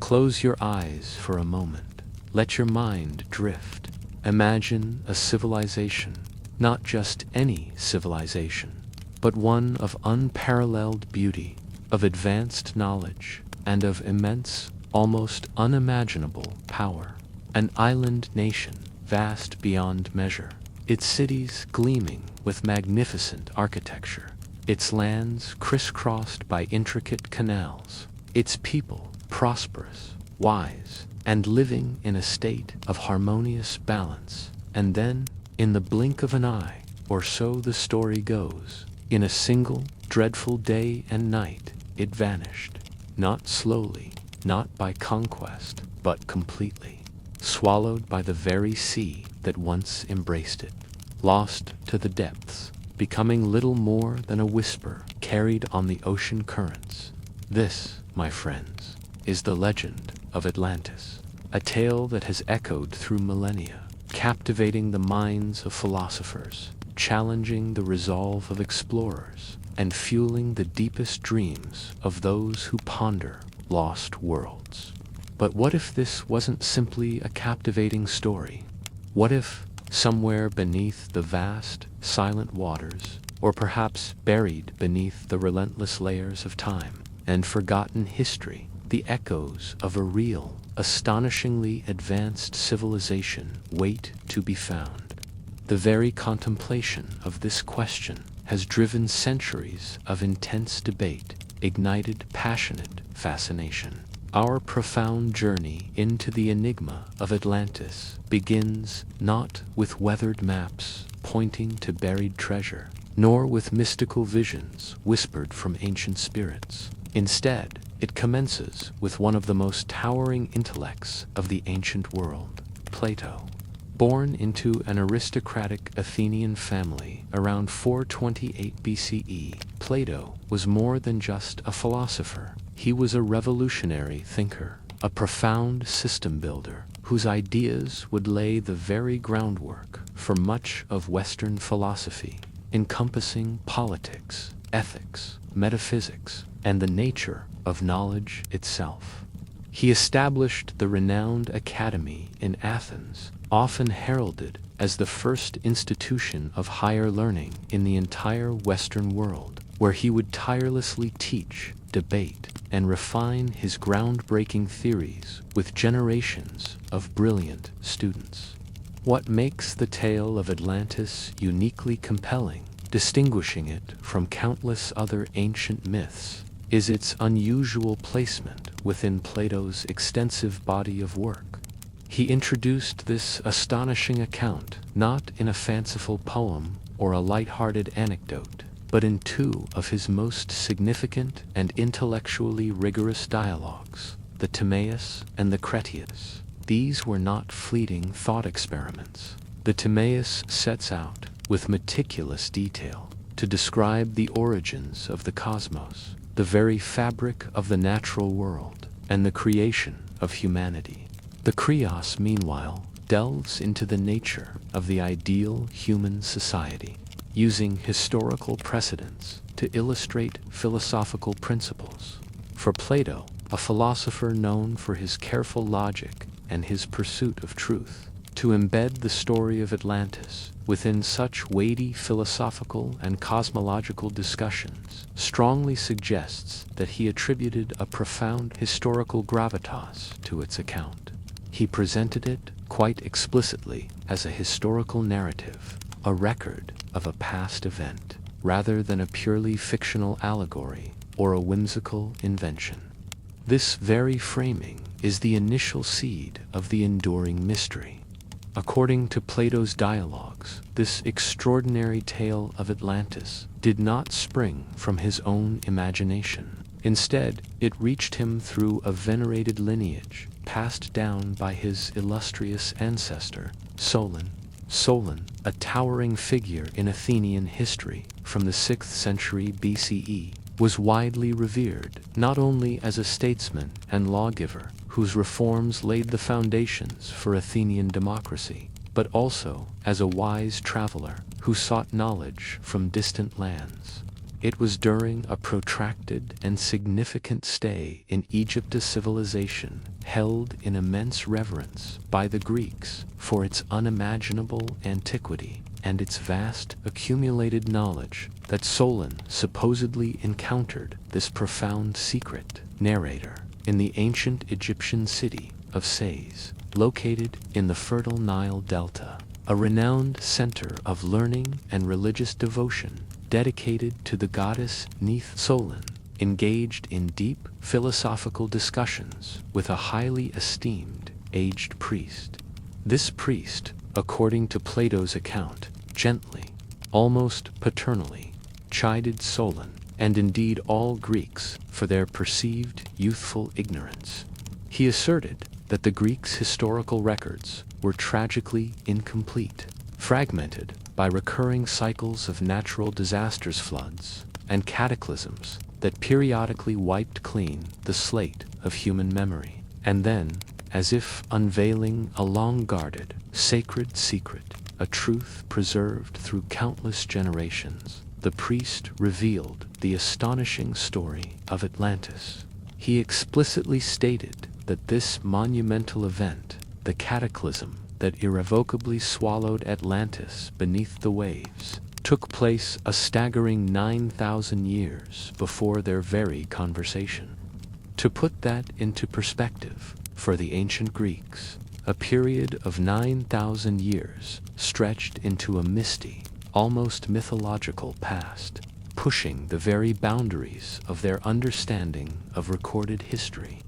Close your eyes for a moment. Let your mind drift. Imagine a civilization, not just any civilization, but one of unparalleled beauty, of advanced knowledge, and of immense, almost unimaginable power. An island nation, vast beyond measure, its cities gleaming with magnificent architecture, its lands crisscrossed by intricate canals, its people prosperous, wise, and living in a state of harmonious balance. And then, in the blink of an eye, or so the story goes, in a single dreadful day and night, it vanished, not slowly, not by conquest, but completely, swallowed by the very sea that once embraced it, lost to the depths, becoming little more than a whisper carried on the ocean currents. This, my friends, is the legend of Atlantis, a tale that has echoed through millennia, captivating the minds of philosophers, challenging the resolve of explorers, and fueling the deepest dreams of those who ponder lost worlds. But what if this wasn't simply a captivating story? What if, somewhere beneath the vast, silent waters, or perhaps buried beneath the relentless layers of time and forgotten history, the echoes of a real, astonishingly advanced civilization wait to be found? The very contemplation of this question has driven centuries of intense debate, ignited passionate fascination. Our profound journey into the enigma of Atlantis begins not with weathered maps pointing to buried treasure, nor with mystical visions whispered from ancient spirits. Instead, it commences with one of the most towering intellects of the ancient world, Plato. Born into an aristocratic Athenian family around 428 BCE, Plato was more than just a philosopher. He was a revolutionary thinker, a profound system builder, whose ideas would lay the very groundwork for much of Western philosophy, encompassing politics, ethics, metaphysics, and the nature of knowledge itself. He established the renowned academy in Athens, often heralded as the first institution of higher learning in the entire Western world, where he would tirelessly teach, debate, and refine his groundbreaking theories with generations of brilliant students. What makes the tale of Atlantis uniquely compelling, distinguishing it from countless other ancient myths, is its unusual placement within Plato's extensive body of work. He introduced this astonishing account not in a fanciful poem or a light-hearted anecdote, but in two of his most significant and intellectually rigorous dialogues, the Timaeus and the Critias. These were not fleeting thought experiments. The Timaeus sets out, with meticulous detail, to describe the origins of the cosmos, the very fabric of the natural world, and the creation of humanity. The Critias, meanwhile, delves into the nature of the ideal human society, using historical precedents to illustrate philosophical principles. For Plato, a philosopher known for his careful logic and his pursuit of truth, to embed the story of Atlantis within such weighty philosophical and cosmological discussions strongly suggests that he attributed a profound historical gravitas to its account. He presented it quite explicitly as a historical narrative, a record of a past event, rather than a purely fictional allegory or a whimsical invention. This very framing is the initial seed of the enduring mystery. According to Plato's dialogues, this extraordinary tale of Atlantis did not spring from his own imagination. Instead, it reached him through a venerated lineage passed down by his illustrious ancestor, Solon. Solon, a towering figure in Athenian history from the 6th century BCE, was widely revered not only as a statesman and lawgiver whose reforms laid the foundations for Athenian democracy, but also as a wise traveler who sought knowledge from distant lands. It was during a protracted and significant stay in Egypt's civilization held in immense reverence by the Greeks for its unimaginable antiquity and its vast accumulated knowledge, that Solon supposedly encountered this profound secret narrator in the ancient Egyptian city of Sais, located in the fertile Nile Delta, a renowned center of learning and religious devotion dedicated to the goddess Neith. Solon engaged in deep philosophical discussions with a highly esteemed aged priest. This priest, according to Plato's account, gently, almost paternally, chided Solon, and indeed all Greeks, for their perceived youthful ignorance. He asserted that the Greeks' historical records were tragically incomplete, fragmented by recurring cycles of natural disasters, floods, and cataclysms that periodically wiped clean the slate of human memory. And then, as if unveiling a long-guarded, sacred secret, a truth preserved through countless generations, the priest revealed the astonishing story of Atlantis. He explicitly stated that this monumental event, the cataclysm that irrevocably swallowed Atlantis beneath the waves, took place a staggering 9,000 years before their very conversation. To put that into perspective, for the ancient Greeks, a period of 9,000 years stretched into a misty, almost mythological past, pushing the very boundaries of their understanding of recorded history.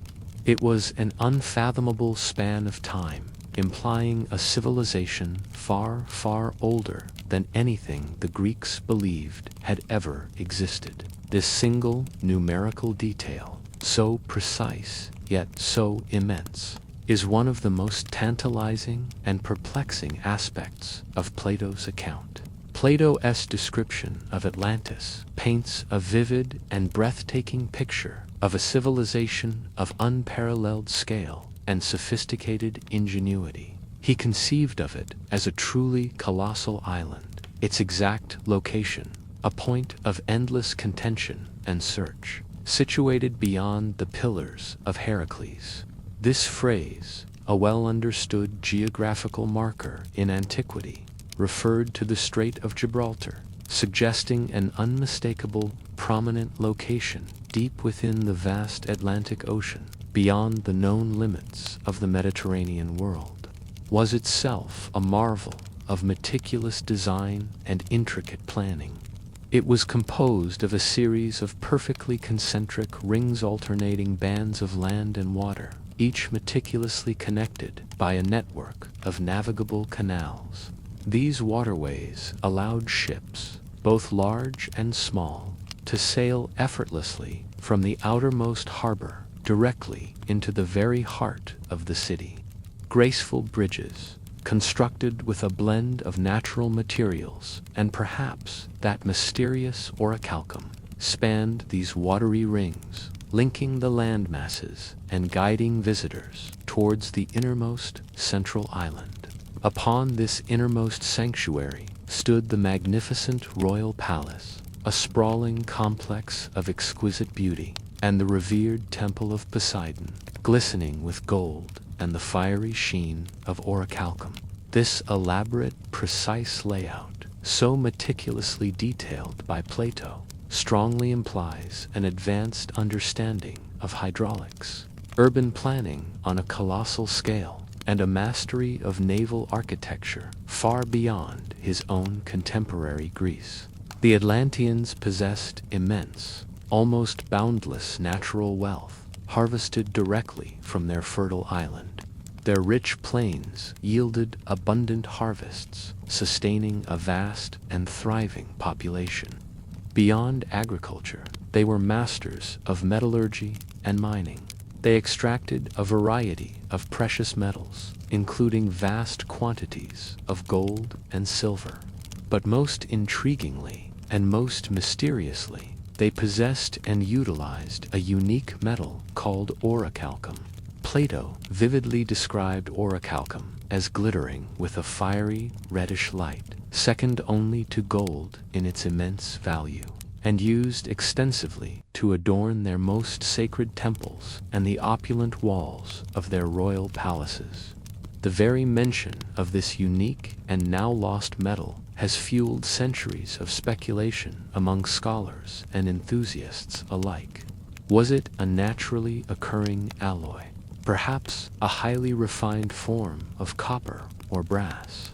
It was an unfathomable span of time, implying a civilization far, far older than anything the Greeks believed had ever existed. This single numerical detail, so precise yet so immense, is one of the most tantalizing and perplexing aspects of Plato's account. Plato's description of Atlantis paints a vivid and breathtaking picture of a civilization of unparalleled scale and sophisticated ingenuity. He conceived of it as a truly colossal island, its exact location a point of endless contention and search, situated beyond the Pillars of Heracles. This phrase, a well-understood geographical marker in antiquity, referred to the Strait of Gibraltar, suggesting an unmistakable, prominent location deep within the vast Atlantic Ocean, beyond the known limits of the Mediterranean world, was itself a marvel of meticulous design and intricate planning. It was composed of a series of perfectly concentric rings alternating bands of land and water, each meticulously connected by a network of navigable canals. These waterways allowed ships, both large and small, to sail effortlessly from the outermost harbor directly into the very heart of the city. Graceful bridges, constructed with a blend of natural materials and perhaps that mysterious orichalcum, spanned these watery rings, linking the land masses and guiding visitors towards the innermost central island. Upon this innermost sanctuary stood the magnificent royal palace, a sprawling complex of exquisite beauty, and the revered temple of Poseidon, glistening with gold and the fiery sheen of orichalcum. This elaborate, precise layout, so meticulously detailed by Plato, strongly implies an advanced understanding of hydraulics, urban planning on a colossal scale, and a mastery of naval architecture far beyond his own contemporary Greece. The Atlanteans possessed immense, almost boundless natural wealth, harvested directly from their fertile island. Their rich plains yielded abundant harvests, sustaining a vast and thriving population. Beyond agriculture, they were masters of metallurgy and mining. They extracted a variety of precious metals, including vast quantities of gold and silver. But most intriguingly and most mysteriously, they possessed and utilized a unique metal called orichalcum. Plato vividly described orichalcum as glittering with a fiery, reddish light, second only to gold in its immense value. and used extensively to adorn their most sacred temples and the opulent walls of their royal palaces. The very mention of this unique and now lost metal has fueled centuries of speculation among scholars and enthusiasts alike. Was it a naturally occurring alloy? Perhaps a highly refined form of copper or brass?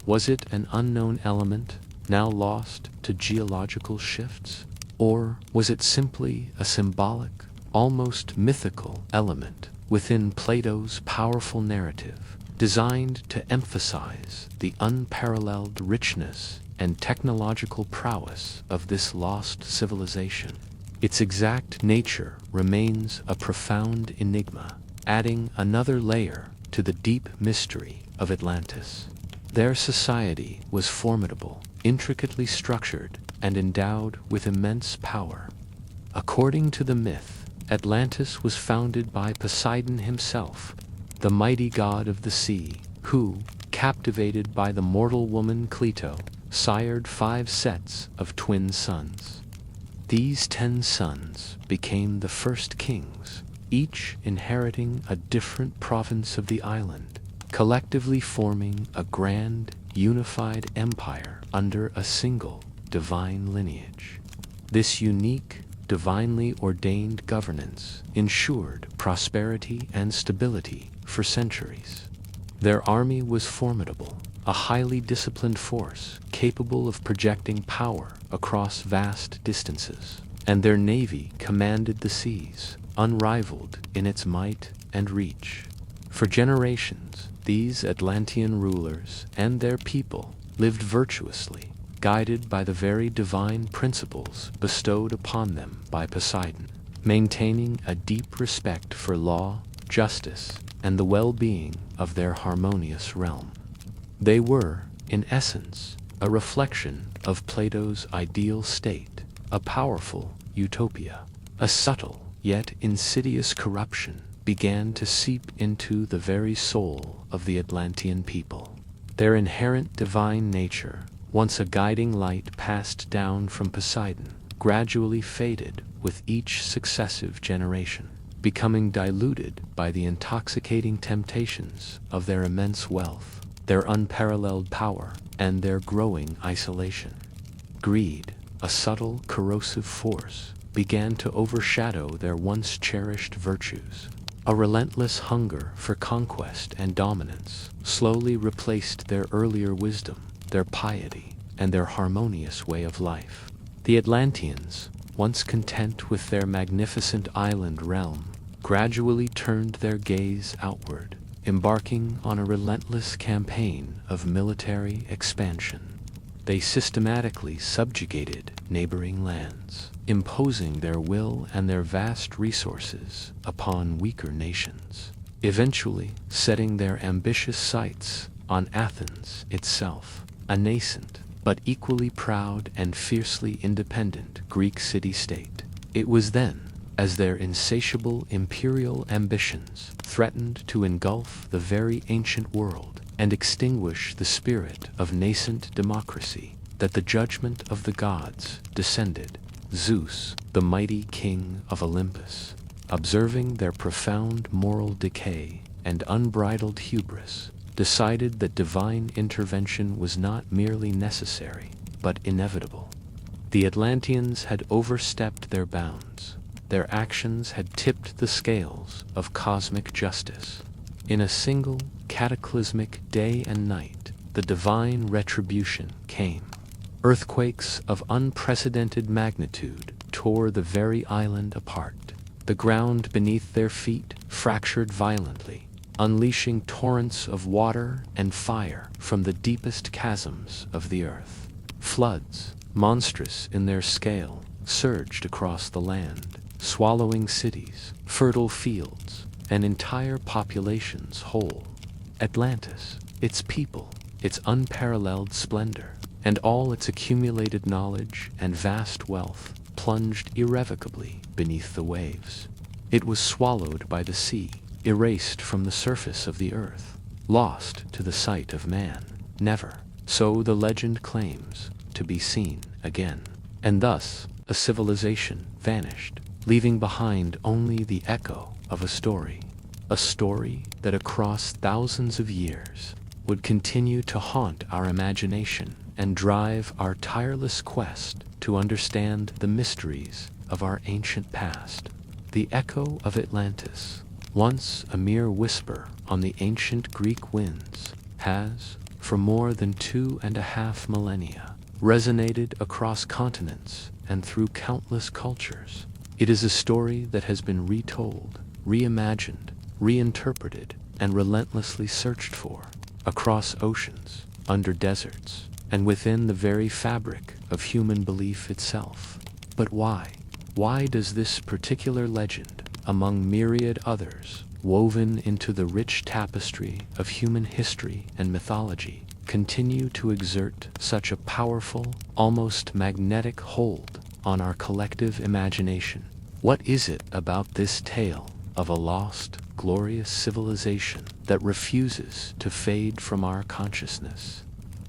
Was it an unknown element, now lost to geological shifts? Or was it simply a symbolic, almost mythical element within Plato's powerful narrative, designed to emphasize the unparalleled richness and technological prowess of this lost civilization? Its exact nature remains a profound enigma, adding another layer to the deep mystery of Atlantis. Their society was formidable, intricately structured, and endowed with immense power. According to the myth, Atlantis was founded by Poseidon himself, the mighty god of the sea, who, captivated by the mortal woman Cleito, sired 5 sets of twin sons. These 10 sons became the first kings, each inheriting a different province of the island, collectively forming a grand, unified empire under a single divine lineage. This unique, divinely ordained governance ensured prosperity and stability for centuries. Their army was formidable, a highly disciplined force capable of projecting power across vast distances, and their navy commanded the seas, unrivaled in its might and reach. For generations, these Atlantean rulers and their people lived virtuously, guided by the very divine principles bestowed upon them by Poseidon, maintaining a deep respect for law, justice, and the well-being of their harmonious realm. They were, in essence, a reflection of Plato's ideal state, a powerful utopia. A subtle yet insidious corruption began to seep into the very soul of the Atlantean people. Their inherent divine nature, once a guiding light passed down from Poseidon, gradually faded with each successive generation, becoming diluted by the intoxicating temptations of their immense wealth, their unparalleled power, and their growing isolation. Greed, a subtle corrosive force, began to overshadow their once cherished virtues. A relentless hunger for conquest and dominance slowly replaced their earlier wisdom, their piety, and their harmonious way of life. The Atlanteans, once content with their magnificent island realm, gradually turned their gaze outward, embarking on a relentless campaign of military expansion. They systematically subjugated neighboring lands, imposing their will and their vast resources upon weaker nations, eventually setting their ambitious sights on Athens itself, a nascent but equally proud and fiercely independent Greek city-state. It was then, as their insatiable imperial ambitions threatened to engulf the very ancient world and extinguish the spirit of nascent democracy, that the judgment of the gods descended. Zeus, the mighty king of Olympus, observing their profound moral decay and unbridled hubris, decided that divine intervention was not merely necessary, but inevitable. The Atlanteans had overstepped their bounds. Their actions had tipped the scales of cosmic justice. In a single cataclysmic day and night, the divine retribution came. Earthquakes of unprecedented magnitude tore the very island apart. The ground beneath their feet fractured violently, unleashing torrents of water and fire from the deepest chasms of the earth. Floods, monstrous in their scale, surged across the land, swallowing cities, fertile fields, and entire populations whole. Atlantis, its people, its unparalleled splendor, and all its accumulated knowledge and vast wealth plunged irrevocably beneath the waves. It was swallowed by the sea, erased from the surface of the earth, lost to the sight of man, never, so the legend claims, to be seen again. And thus, A civilization vanished, leaving behind only the echo of a story that across thousands of years would continue to haunt our imagination and drive our tireless quest to understand the mysteries of our ancient past. The echo of Atlantis, once a mere whisper on the ancient Greek winds, has, for more than 2.5 millennia, resonated across continents and through countless cultures. It is a story that has been retold, reimagined, reinterpreted, and relentlessly searched for, across oceans, under deserts, and within the very fabric of human belief itself. But why? Why does this particular legend, among myriad others, woven into the rich tapestry of human history and mythology, continue to exert such a powerful, almost magnetic hold on our collective imagination? What is it about this tale of a lost, glorious civilization that refuses to fade from our consciousness?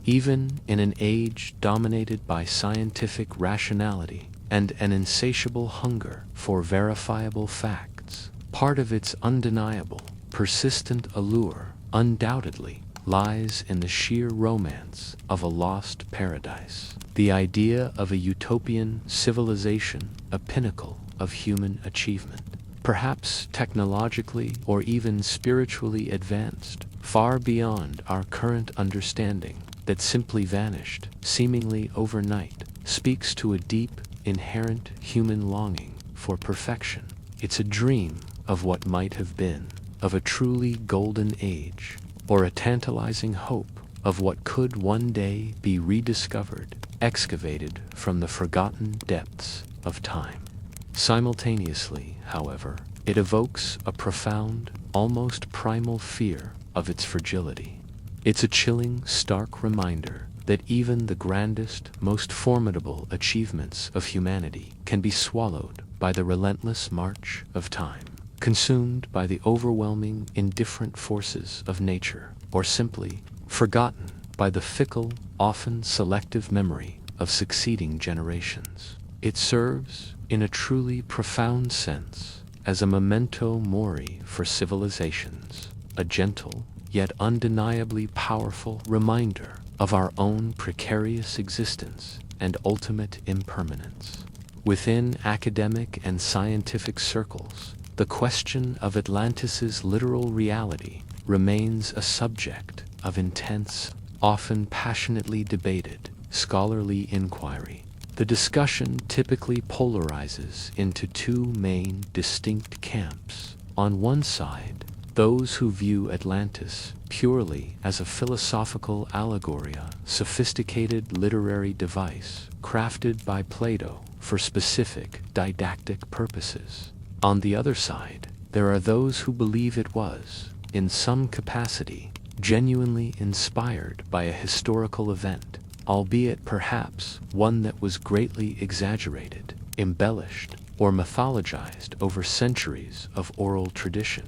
Even in an age dominated by scientific rationality and an insatiable hunger for verifiable facts, part of its undeniable, persistent allure undoubtedly lies in the sheer romance of a lost paradise. The idea of a utopian civilization, a pinnacle of human achievement, perhaps technologically or even spiritually advanced, far beyond our current understanding, that simply vanished, seemingly overnight, speaks to a deep, inherent human longing for perfection. It's a dream of what might have been, of a truly golden age, or a tantalizing hope of what could one day be rediscovered, excavated from the forgotten depths of time. Simultaneously, however, it evokes a profound, almost primal fear of its fragility. It's a chilling, stark reminder that even the grandest, most formidable achievements of humanity can be swallowed by the relentless march of time, consumed by the overwhelming, indifferent forces of nature, or simply forgotten by the fickle, often selective memory of succeeding generations. It serves, in a truly profound sense, as a memento mori for civilizations, a gentle, yet undeniably powerful reminder of our own precarious existence and ultimate impermanence. Within academic and scientific circles, the question of Atlantis's literal reality remains a subject of intense, often passionately debated, scholarly inquiry. The discussion typically polarizes into two main, distinct camps. On one side, those who view Atlantis purely as a philosophical allegory, a sophisticated literary device crafted by Plato for specific didactic purposes. On the other side, there are those who believe it was, in some capacity, genuinely inspired by a historical event, albeit perhaps one that was greatly exaggerated, embellished, or mythologized over centuries of oral tradition.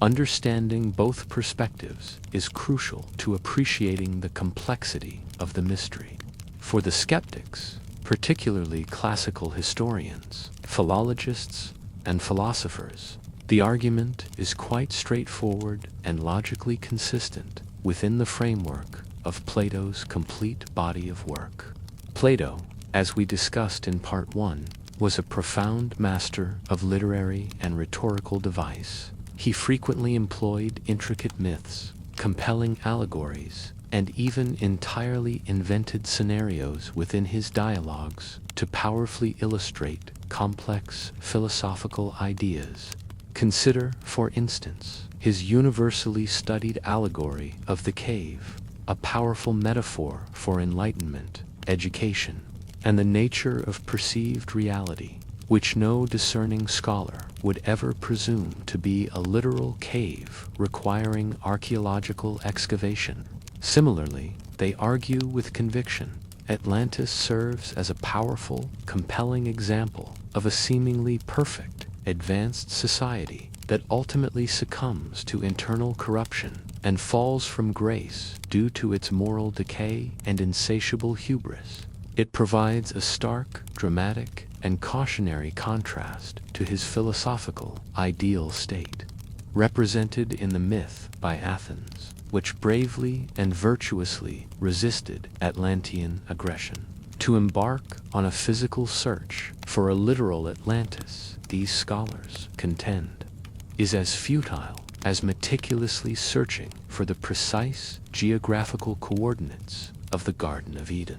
Understanding both perspectives is crucial to appreciating the complexity of the mystery. For the skeptics, particularly classical historians, philologists, and philosophers, the argument is quite straightforward and logically consistent within the framework of Plato's complete body of work. Plato, as we discussed in Part 1, was a profound master of literary and rhetorical device. He frequently employed intricate myths, compelling allegories, and even entirely invented scenarios within his dialogues to powerfully illustrate complex philosophical ideas. Consider, for instance, his universally studied allegory of the cave, a powerful metaphor for enlightenment, education, and the nature of perceived reality, which no discerning scholar would ever presume to be a literal cave requiring archaeological excavation. Similarly, they argue with conviction, Atlantis serves as a powerful, compelling example of a seemingly perfect, advanced society that ultimately succumbs to internal corruption and falls from grace due to its moral decay and insatiable hubris. It provides a stark, dramatic, and cautionary contrast to his philosophical ideal state, represented in the myth by Athens, which bravely and virtuously resisted Atlantean aggression. To embark on a physical search for a literal Atlantis, these scholars contend, is as futile as meticulously searching for the precise geographical coordinates of the Garden of Eden,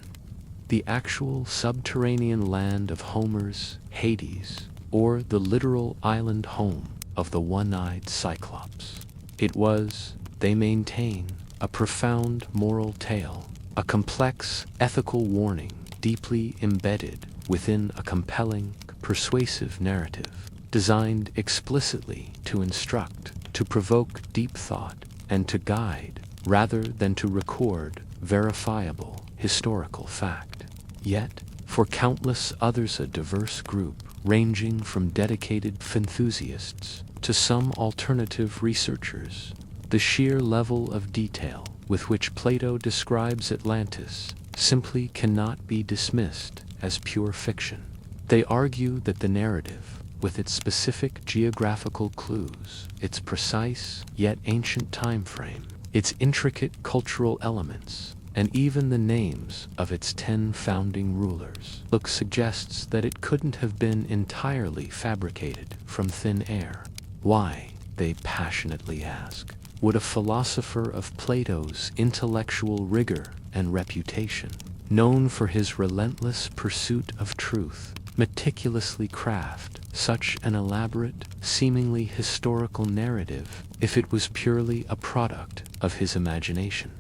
the actual subterranean land of Homer's Hades, or the literal island home of the one-eyed Cyclops. It was, they maintain, a profound moral tale, a complex ethical warning deeply embedded within a compelling, persuasive narrative, designed explicitly to instruct, to provoke deep thought, and to guide, rather than to record verifiable historical fact. Yet, for countless others, a diverse group ranging from dedicated enthusiasts to some alternative researchers, the sheer level of detail with which Plato describes Atlantis simply cannot be dismissed as pure fiction. They argue that the narrative, with its specific geographical clues, its precise yet ancient time frame, its intricate cultural elements, and even the names of its 10 founding rulers, suggests that it couldn't have been entirely fabricated from thin air. Why, they passionately ask, would a philosopher of Plato's intellectual rigor and reputation, known for his relentless pursuit of truth, meticulously craft such an elaborate, seemingly historical narrative if it was purely a product of his imagination?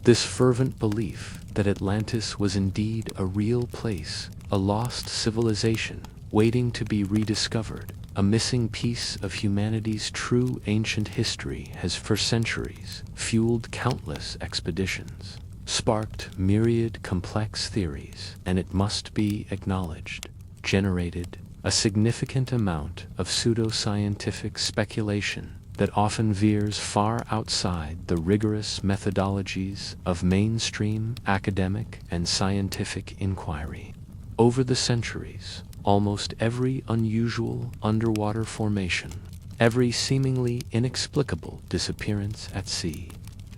This fervent belief that Atlantis was indeed a real place, a lost civilization waiting to be rediscovered, a missing piece of humanity's true ancient history, has for centuries fueled countless expeditions, sparked myriad complex theories, and it must be acknowledged, generated a significant amount of pseudoscientific speculation that often veers far outside the rigorous methodologies of mainstream academic and scientific inquiry. Over the centuries, almost every unusual underwater formation, every seemingly inexplicable disappearance at sea,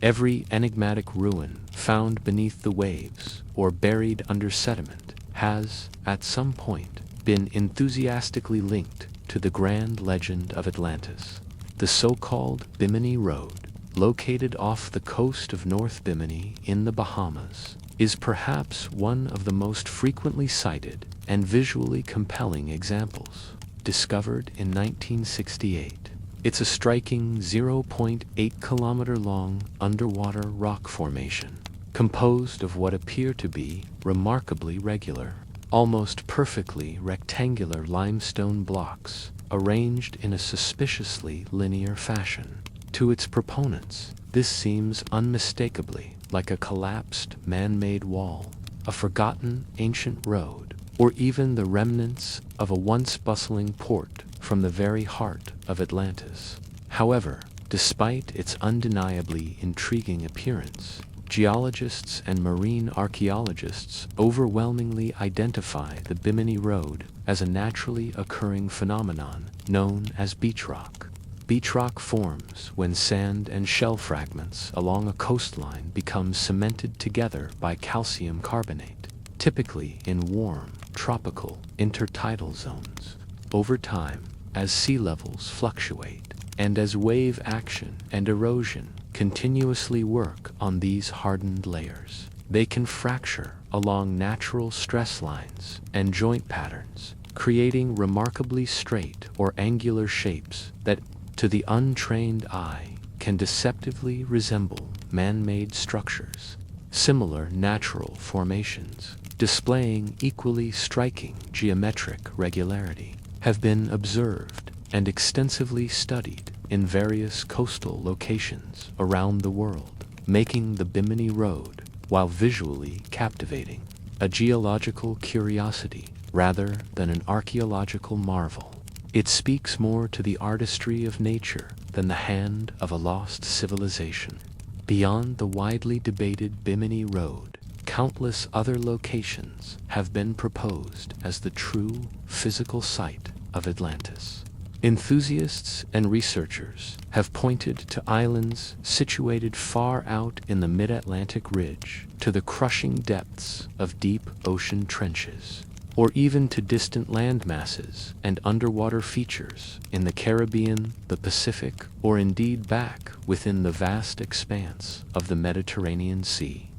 every enigmatic ruin found beneath the waves or buried under sediment has, at some point, been enthusiastically linked to the grand legend of Atlantis. The so-called Bimini Road, located off the coast of North Bimini in the Bahamas, is perhaps one of the most frequently cited and visually compelling examples. Discovered in 1968, it's a striking 0.8-kilometer-long underwater rock formation, composed of what appear to be remarkably regular, almost perfectly rectangular limestone blocks, arranged in a suspiciously linear fashion. To its proponents, this seems unmistakably like a collapsed man-made wall, a forgotten ancient road, or even the remnants of a once bustling port from the very heart of Atlantis. However, despite its undeniably intriguing appearance, geologists and marine archaeologists overwhelmingly identify the Bimini Road as a naturally occurring phenomenon known as beach rock. Beach rock forms when sand and shell fragments along a coastline become cemented together by calcium carbonate, typically in warm, tropical, intertidal zones. Over time, as sea levels fluctuate, and as wave action and erosion continuously work on these hardened layers, they can fracture along natural stress lines and joint patterns, creating remarkably straight or angular shapes that, to the untrained eye, can deceptively resemble man-made structures. Similar natural formations, displaying equally striking geometric regularity, have been observed and extensively studied in various coastal locations around the world, making the Bimini Road, while visually captivating, a geological curiosity rather than an archaeological marvel. It speaks more to the artistry of nature than the hand of a lost civilization. Beyond the widely debated Bimini Road, countless other locations have been proposed as the true physical site of Atlantis. Enthusiasts and researchers have pointed to islands situated far out in the mid-Atlantic ridge, to the crushing depths of deep ocean trenches, or even to distant land masses and underwater features in the Caribbean, the Pacific, or indeed back within the vast expanse of the Mediterranean Sea.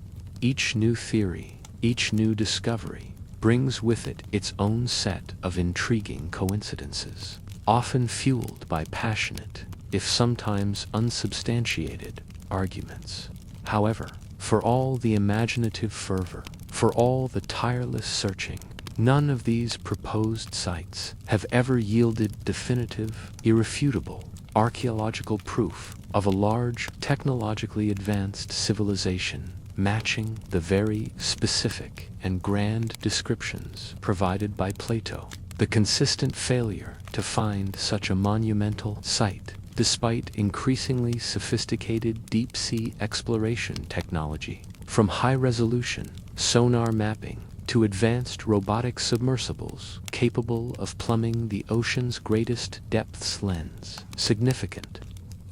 Each new theory, each new discovery, brings with it its own set of intriguing coincidences, often fueled by passionate, if sometimes unsubstantiated, arguments. However, for all the imaginative fervor, for all the tireless searching, none of these proposed sites have ever yielded definitive, irrefutable, archaeological proof of a large, technologically advanced civilization matching the very specific and grand descriptions provided by Plato. The consistent failure to find such a monumental site, despite increasingly sophisticated deep-sea exploration technology, from high-resolution sonar mapping to advanced robotic submersibles capable of plumbing the ocean's greatest depths lends significant,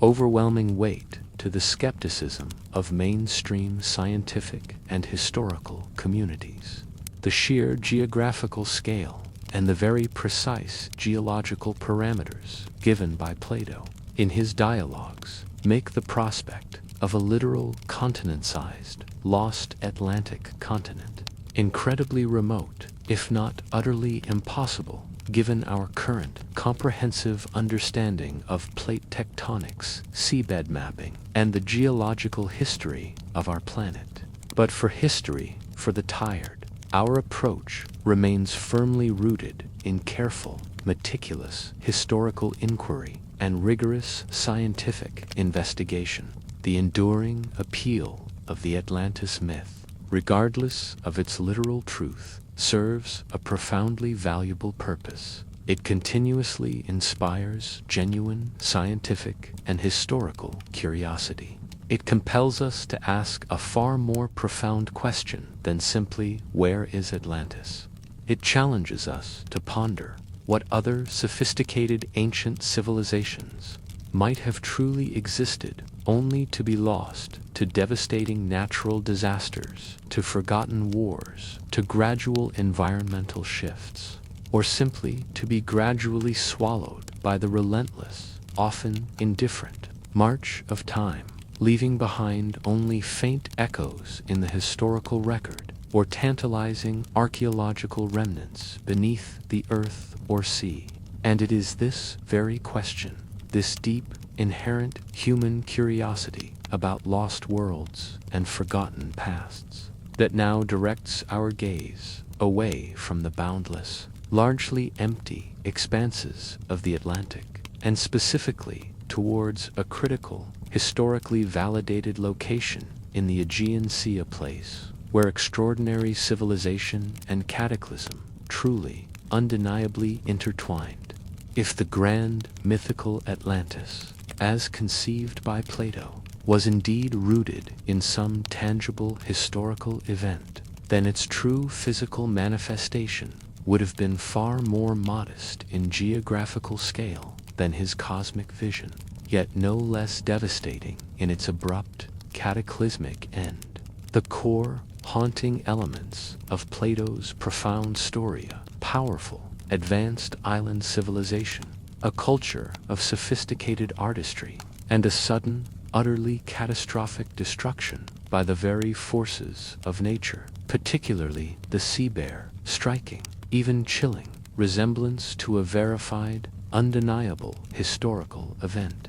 overwhelming weight to the skepticism of mainstream scientific and historical communities. The sheer geographical scale and the very precise geological parameters given by Plato in his dialogues make the prospect of a literal continent-sized, lost Atlantic continent incredibly remote, if not utterly impossible, given our current comprehensive understanding of plate tectonics, seabed mapping, and the geological history of our planet. But for history, for the tired, our approach remains firmly rooted in careful, meticulous historical inquiry and rigorous scientific investigation. The enduring appeal of the Atlantis myth, regardless of its literal truth, serves a profoundly valuable purpose. It continuously inspires genuine scientific and historical curiosity. It compels us to ask a far more profound question than simply, where is Atlantis? It challenges us to ponder what other sophisticated ancient civilizations might have truly existed only to be lost to devastating natural disasters, to forgotten wars, to gradual environmental shifts, or simply to be gradually swallowed by the relentless, often indifferent, march of time, leaving behind only faint echoes in the historical record or tantalizing archaeological remnants beneath the earth or sea. And it is this very question, this deep, inherent human curiosity about lost worlds and forgotten pasts, that now directs our gaze away from the boundless, largely empty expanses of the Atlantic, and specifically towards a critical, historically validated location in the Aegean Sea, a place where extraordinary civilization and cataclysm truly, undeniably intertwined. If the grand, mythical Atlantis, as conceived by Plato, was indeed rooted in some tangible historical event, then its true physical manifestation would have been far more modest in geographical scale than his cosmic vision, yet no less devastating in its abrupt, cataclysmic end. The core, haunting elements of Plato's profound story, a powerful, advanced island civilization, a culture of sophisticated artistry, and a sudden, utterly catastrophic destruction by the very forces of nature, particularly the sea bear, striking, even chilling, resemblance to a verified, undeniable historical event.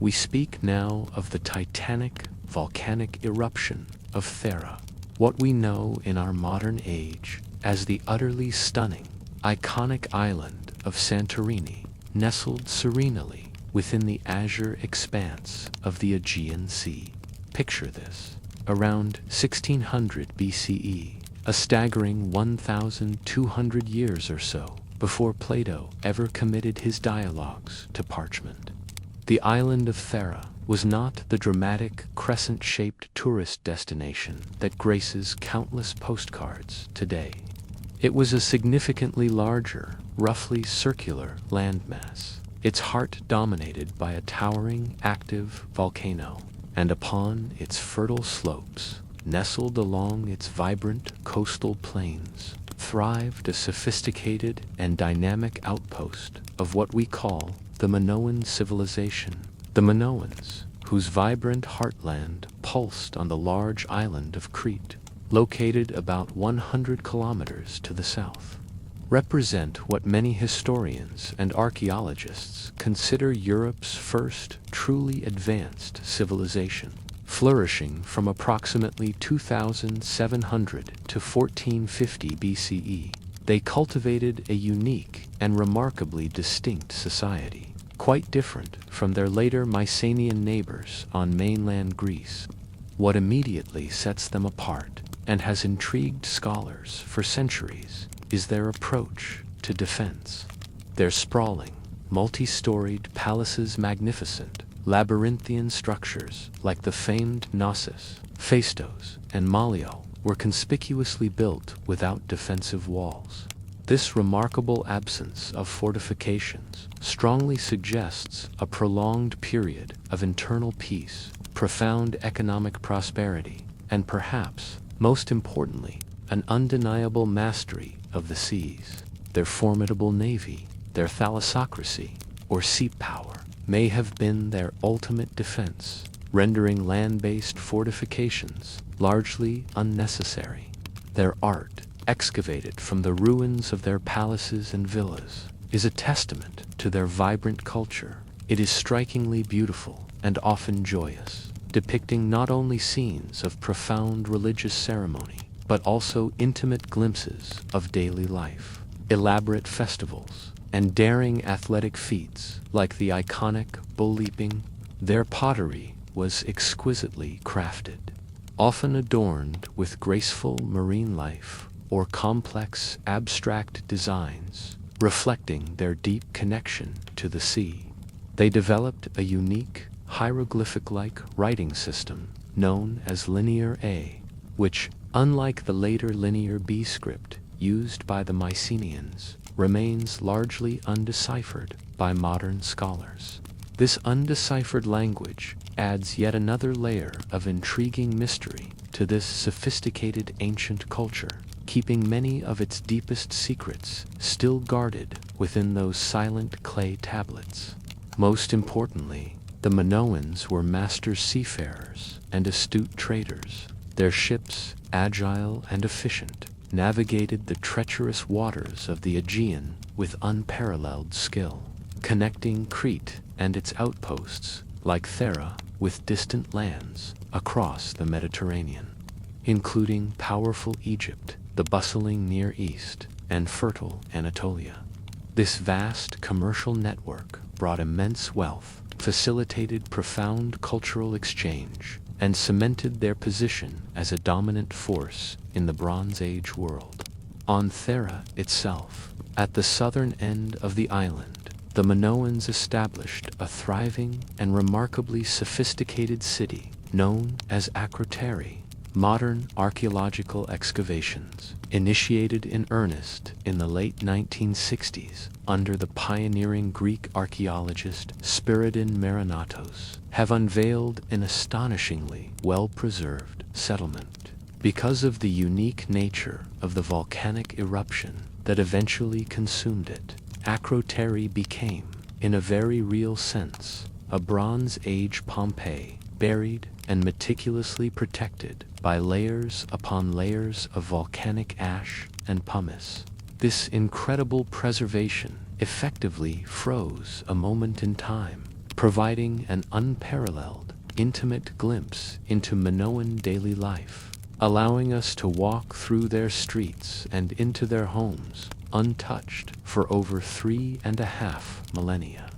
We speak now of the titanic, volcanic eruption of Thera, what we know in our modern age as the utterly stunning, iconic island of Santorini, nestled serenely within the azure expanse of the Aegean Sea. Picture this. Around 1600 BCE, a staggering 1,200 years or so before Plato ever committed his dialogues to parchment. The island of Thera, was not the dramatic crescent-shaped tourist destination that graces countless postcards today. It was a significantly larger, roughly circular landmass, its heart dominated by a towering, active volcano, and upon its fertile slopes, nestled along its vibrant coastal plains, thrived a sophisticated and dynamic outpost of what we call the Minoan civilization. The Minoans, whose vibrant heartland pulsed on the large island of Crete, located about 100 kilometers to the south, represent what many historians and archaeologists consider Europe's first truly advanced civilization. Flourishing from approximately 2700 to 1450 BCE, they cultivated a unique and remarkably distinct society, quite different from their later Mycenaean neighbors on mainland Greece. What immediately sets them apart, and has intrigued scholars for centuries, is their approach to defense. Their sprawling, multi-storied palaces, magnificent, labyrinthian structures like the famed Knossos, Phaistos, and Malio were conspicuously built without defensive walls. This remarkable absence of fortifications strongly suggests a prolonged period of internal peace, profound economic prosperity, and perhaps, most importantly, an undeniable mastery of the seas. Their formidable navy, their thalassocracy, or sea power, may have been their ultimate defense, rendering land-based fortifications largely unnecessary. Their art, excavated from the ruins of their palaces and villas, is a testament to their vibrant culture. It is strikingly beautiful and often joyous, depicting not only scenes of profound religious ceremony, but also intimate glimpses of daily life, elaborate festivals, and daring athletic feats like the iconic bull leaping. Their pottery was exquisitely crafted, often adorned with graceful marine life or complex abstract designs, reflecting their deep connection to the sea. They developed a unique hieroglyphic-like writing system known as Linear A, which, unlike the later Linear B script used by the Mycenaeans, remains largely undeciphered by modern scholars. This undeciphered language adds yet another layer of intriguing mystery to this sophisticated ancient culture, keeping many of its deepest secrets still guarded within those silent clay tablets. Most importantly, the Minoans were master seafarers and astute traders. Their ships, agile and efficient, navigated the treacherous waters of the Aegean with unparalleled skill, connecting Crete and its outposts, like Thera, with distant lands across the Mediterranean, including powerful Egypt, the bustling Near East, and fertile Anatolia. This vast commercial network brought immense wealth, facilitated profound cultural exchange, and cemented their position as a dominant force in the Bronze Age world. On Thera itself, at the southern end of the island, the Minoans established a thriving and remarkably sophisticated city known as Akrotiri. Modern archaeological excavations, initiated in earnest in the late 1960s under the pioneering Greek archaeologist Spiridon Marinatos, have unveiled an astonishingly well-preserved settlement. Because of the unique nature of the volcanic eruption that eventually consumed it, Akrotiri became, in a very real sense, a Bronze Age Pompeii, buried and meticulously protected by layers upon layers of volcanic ash and pumice. This incredible preservation effectively froze a moment in time, providing an unparalleled, intimate glimpse into Minoan daily life, allowing us to walk through their streets and into their homes untouched for over 3.5 millennia.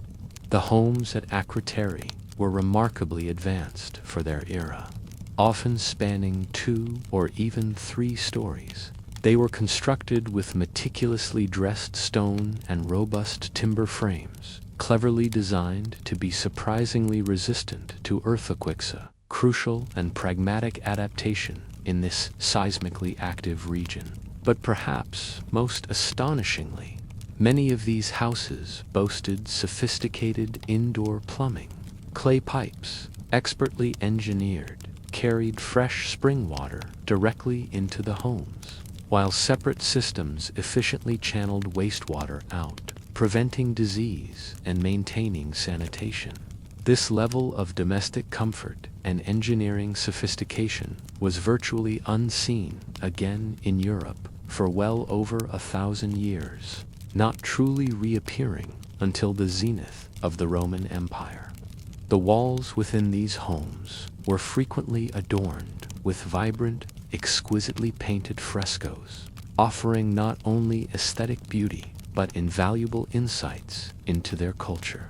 The homes at Akrotiri were remarkably advanced for their era, often spanning 2 or even 3 stories. They were constructed with meticulously dressed stone and robust timber frames, cleverly designed to be surprisingly resistant to earthquakes, a crucial and pragmatic adaptation in this seismically active region. But perhaps most astonishingly, many of these houses boasted sophisticated indoor plumbing. Clay pipes, expertly engineered, carried fresh spring water directly into the homes, while separate systems efficiently channeled wastewater out, preventing disease and maintaining sanitation. This level of domestic comfort and engineering sophistication was virtually unseen again in Europe for well over 1,000 years, not truly reappearing until the zenith of the Roman Empire. The walls within these homes were frequently adorned with vibrant, exquisitely painted frescoes, offering not only aesthetic beauty but invaluable insights into their culture.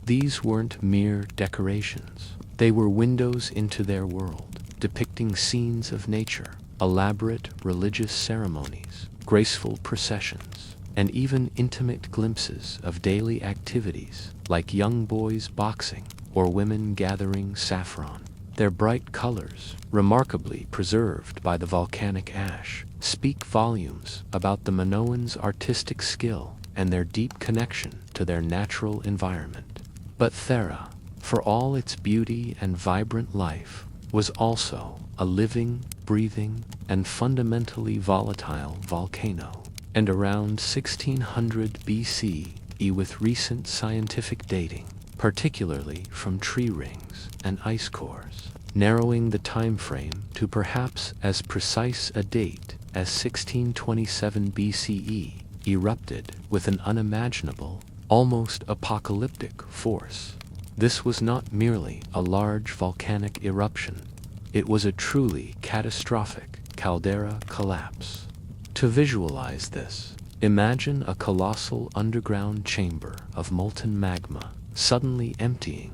These weren't mere decorations. They were windows into their world, depicting scenes of nature, elaborate religious ceremonies, graceful processions, and even intimate glimpses of daily activities like young boys boxing or women gathering saffron. Their bright colors, remarkably preserved by the volcanic ash, speak volumes about the Minoans' artistic skill and their deep connection to their natural environment. But Thera, for all its beauty and vibrant life, was also a living, breathing, and fundamentally volatile volcano. And around 1600 BCE, with recent scientific dating, particularly from tree rings and ice cores, narrowing the time frame to perhaps as precise a date as 1627 BCE, erupted with an unimaginable, almost apocalyptic force. This was not merely a large volcanic eruption, it was a truly catastrophic caldera collapse. To visualize this, imagine a colossal underground chamber of molten magma suddenly emptying.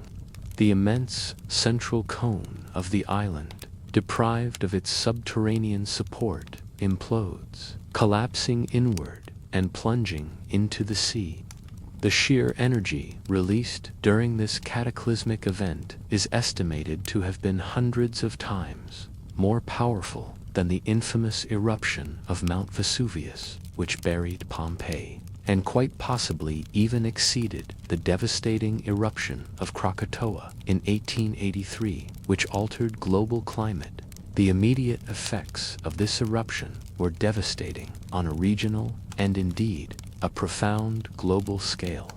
The immense central cone of the island, deprived of its subterranean support, implodes, collapsing inward and plunging into the sea. The sheer energy released during this cataclysmic event is estimated to have been hundreds of times more powerful than the infamous eruption of Mount Vesuvius, which buried Pompeii, and quite possibly even exceeded the devastating eruption of Krakatoa in 1883, which altered global climate. The immediate effects of this eruption were devastating on a regional and indeed a profound global scale.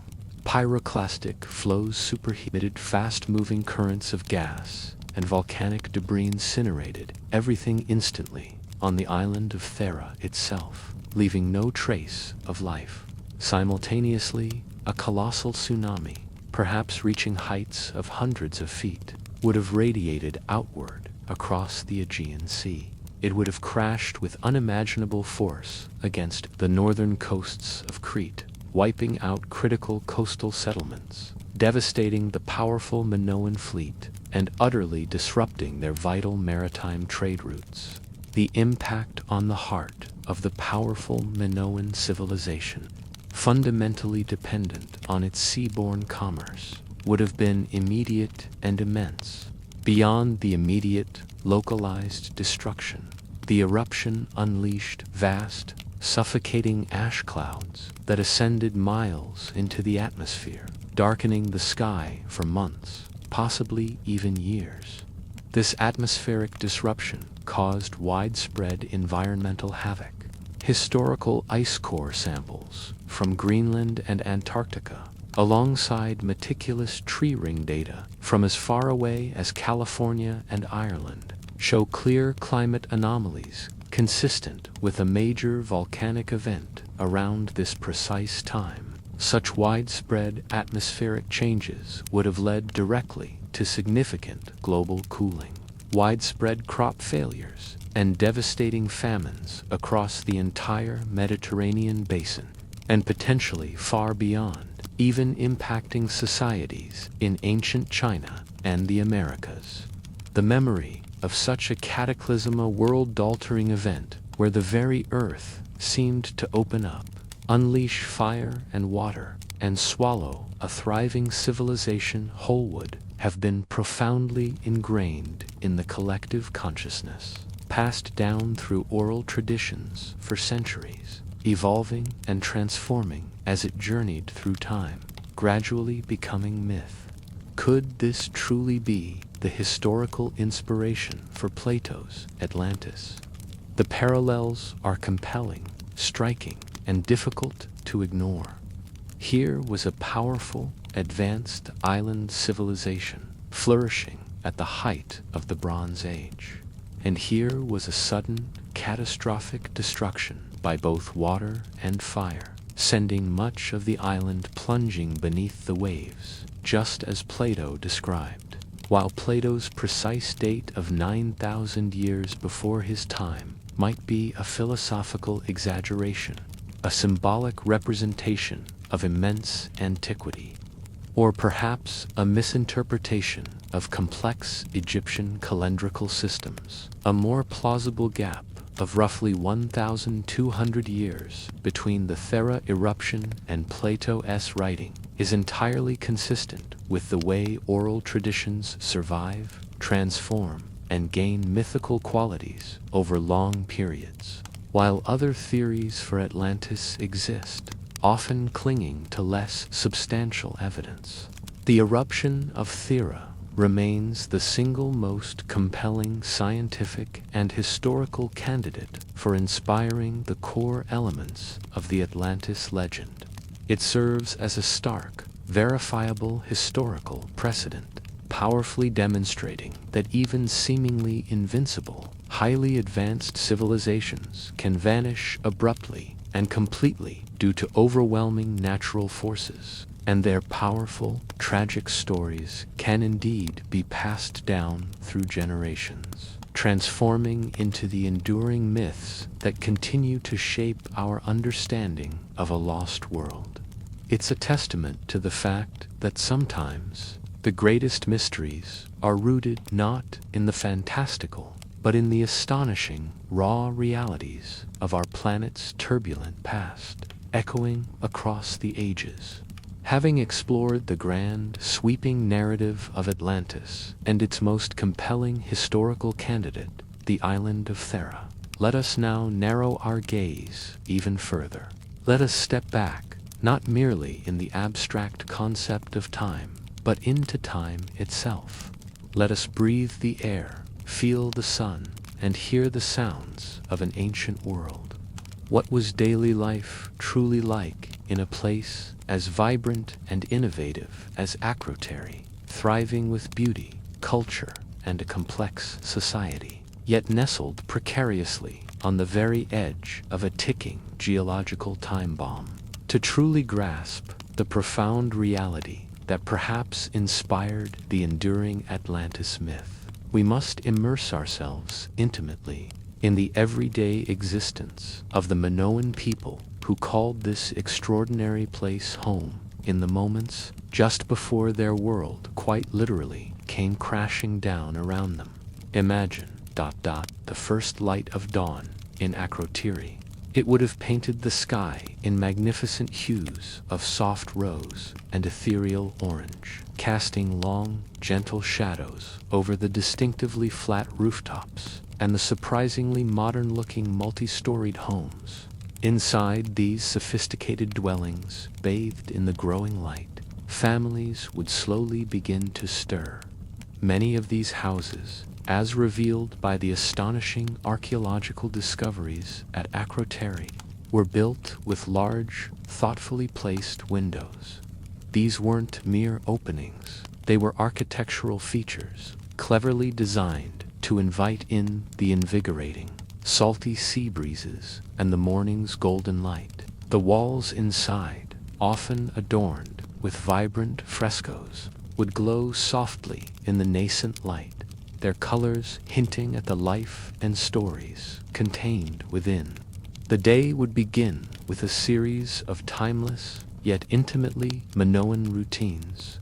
Pyroclastic flows superheated fast-moving currents of gas, and volcanic debris incinerated everything instantly on the island of Thera itself, leaving no trace of life. Simultaneously, a colossal tsunami, perhaps reaching heights of hundreds of feet, would have radiated outward across the Aegean Sea. It would have crashed with unimaginable force against the northern coasts of Crete, wiping out critical coastal settlements, devastating the powerful Minoan fleet, and utterly disrupting their vital maritime trade routes. The impact on the heart of the powerful Minoan civilization, fundamentally dependent on its seaborne commerce, would have been immediate and immense. Beyond the immediate, localized destruction, the eruption unleashed vast, suffocating ash clouds that ascended miles into the atmosphere, darkening the sky for months, possibly even years. This atmospheric disruption caused widespread environmental havoc. Historical ice core samples from Greenland and Antarctica, alongside meticulous tree ring data from as far away as California and Ireland, show clear climate anomalies consistent with a major volcanic event around this precise time. Such widespread atmospheric changes would have led directly to significant global cooling, widespread crop failures, and devastating famines across the entire Mediterranean basin, and potentially far beyond, even impacting societies in ancient China and the Americas. The memory of such a cataclysm, a world-altering event where the very earth seemed to open up, unleash fire and water, and swallow a thriving civilization whole would have been profoundly ingrained in the collective consciousness, passed down through oral traditions for centuries, evolving and transforming as it journeyed through time, gradually becoming myth. Could this truly be the historical inspiration for Plato's Atlantis? The parallels are compelling, striking, and difficult to ignore. Here was a powerful, advanced island civilization flourishing at the height of the Bronze Age. And here was a sudden, catastrophic destruction by both water and fire, sending much of the island plunging beneath the waves, just as Plato described. While Plato's precise date of 9,000 years before his time might be a philosophical exaggeration, a symbolic representation of immense antiquity, or perhaps a misinterpretation of complex Egyptian calendrical systems, a more plausible gap of roughly 1,200 years between the Thera eruption and Plato's writing is entirely consistent with the way oral traditions survive, transform, and gain mythical qualities over long periods, while other theories for Atlantis exist, often clinging to less substantial evidence. The eruption of Thera remains the single most compelling scientific and historical candidate for inspiring the core elements of the Atlantis legend. It serves as a stark, verifiable historical precedent, powerfully demonstrating that even seemingly invincible, highly advanced civilizations can vanish abruptly and completely due to overwhelming natural forces, and their powerful, tragic stories can indeed be passed down through generations, transforming into the enduring myths that continue to shape our understanding of a lost world. It's a testament to the fact that sometimes the greatest mysteries are rooted not in the fantastical, but in the astonishing, raw realities of our planet's turbulent past, echoing across the ages. Having explored the grand, sweeping narrative of Atlantis and its most compelling historical candidate, the island of Thera, let us now narrow our gaze even further. Let us step back, not merely in the abstract concept of time, but into time itself. Let us breathe the air, feel the sun, and hear the sounds of an ancient world. What was daily life truly like in a place as vibrant and innovative as Akrotiri, thriving with beauty, culture, and a complex society, yet nestled precariously on the very edge of a ticking geological time bomb? To truly grasp the profound reality that perhaps inspired the enduring Atlantis myth, we must immerse ourselves intimately in the everyday existence of the Minoan people who called this extraordinary place home in the moments just before their world quite literally came crashing down around them. Imagine, the first light of dawn in Akrotiri. It would have painted the sky in magnificent hues of soft rose and ethereal orange, casting long, gentle shadows over the distinctively flat rooftops and the surprisingly modern-looking multi-storied homes. Inside these sophisticated dwellings, bathed in the growing light, families would slowly begin to stir. Many of these houses, as revealed by the astonishing archaeological discoveries at Akrotiri, were built with large, thoughtfully placed windows. These weren't mere openings, they were architectural features, cleverly designed to invite in the invigorating, salty sea breezes and the morning's golden light. The walls inside, often adorned with vibrant frescoes, would glow softly in the nascent light, their colors hinting at the life and stories contained within. The day would begin with a series of timeless, yet intimately Minoan routines.